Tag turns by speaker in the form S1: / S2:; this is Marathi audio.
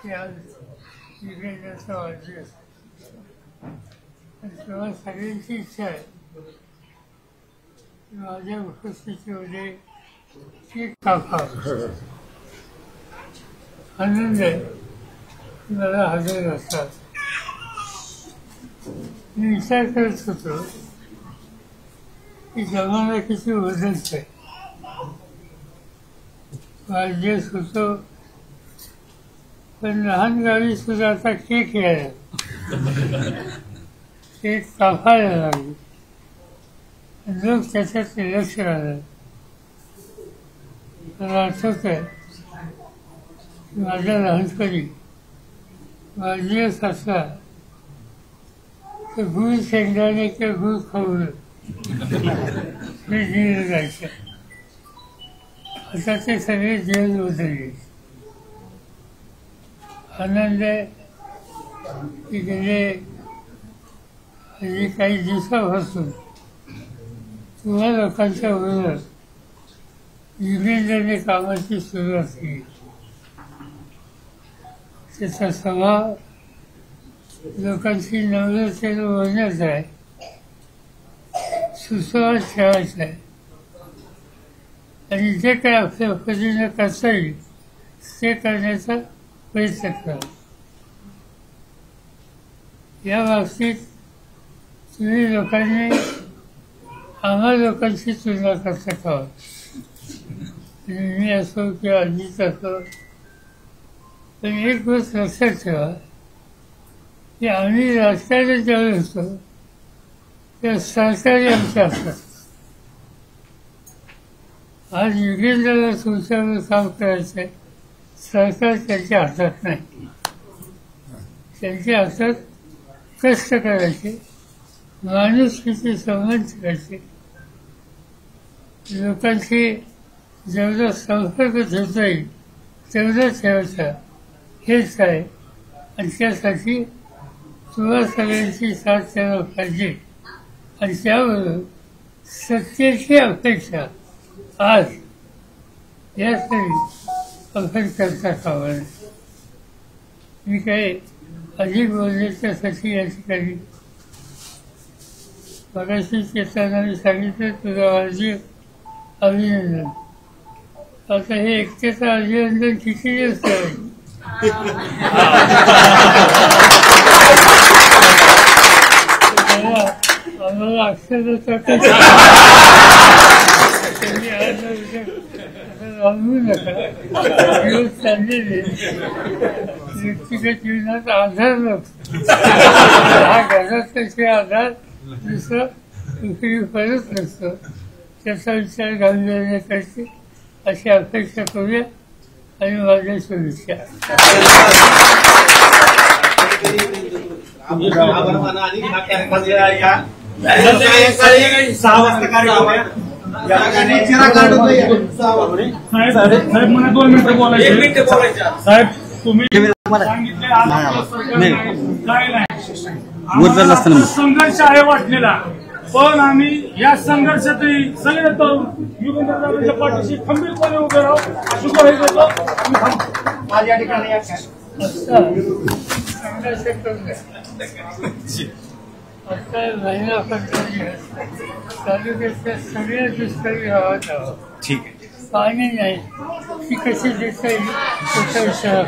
S1: की आज युगेंद्रचा वाढदिवस आणि तेव्हा सगळ्यांची इच्छा आहे की माझ्या उपस्थितीमध्ये केक कापावा. आनंद आहे की मला हजर असतात. मी विचार करत होतो की जमाना किती बदलत आहे. वाढदिवस होतो पण लहान गावी सुद्धा आता केक यायला, केक कापायला लागले. लोक त्याच्यात लक्ष राहतात. मला आठवत आहे माझ्या लहानपणी वाढदिवस असला तर गुळ शेंगदाणे किंवा गुळ खाऊन हे दिलं जायचं. आता ते सगळे जेवण बदलले. आनंद आहे की गेले हल्ली काही दिवसापासून तुम्हा लोकांच्या बरोबर युगेंद्रने कामाची सुरुवात केली. त्याचा स्वभाव लोकांची नम्रतेने बोलण्याचा आहे, सुसंवाद ठेवायचा आहे आणि जे काही आपल्या पद्धतीनं करता येईल ते करण्याचा प्रयत्न करा. या बाबतीत तुम्ही लोकांनी आम्हा लोकांची तुलना करता कावा. मी असो किंवा अजित असो, पण एक गोष्ट लक्षात ठेवा की आम्ही राजकारणात जेव्हा असतो तेव्हा सरकारी आमच्या असतात. आज युगेंद्रला तुमच्यावर काम करायचं आहे, सरकार त्यांच्या हातात नाही. त्यांच्या हातात कष्ट करायचे, माणुसकीचे संबंध करायचे, लोकांशी जेवढा संपर्क ठेवता येईल तेवढं ठेवायचा, हेच आहे. आणि त्यासाठी तुम्हा सगळ्यांची साथ त्याला पाहिजे. आणि त्याबरोबर सत्तेची अपेक्षा आज यासाठी अभ्यास करता कामा नये. मी काही अधिक बोलण्याच्यासाठी या ठिकाणी मगाशी येताना मी सांगितलं तुझा वाढदिवस अभिनंदन. आता हे एकट्याचं अभिनंदन किती दिवस करायचं? आम्हाला अक्षर थांबू नका. दिवस चाललेले व्यक्तिगत जीवनात आधार नसतो. हा घरात त्याचे आधार दुसरं दुसरी परत नसतो. त्याचा विचार गांभीर्याने करते अशी अपेक्षा करूया आणि माझ्या शुभेच्छा.
S2: साहेब तुम्ही संघर्ष आहे वाटलेला, पण आम्ही या संघर्षातही सगळे तरुण युगेंद्रदादांच्या पाठीशी खंबीरपणे उभे राहू अशी ग्वाही देतो.
S1: माझ्या ठिकाणी संघर्ष करून आता महिला तालुक्याच्या सगळ्या दुष्काळी गावात आहोत.
S2: ठीक आहे.
S1: पाणी नाही, ती कशी देता येईल त्याचा विचार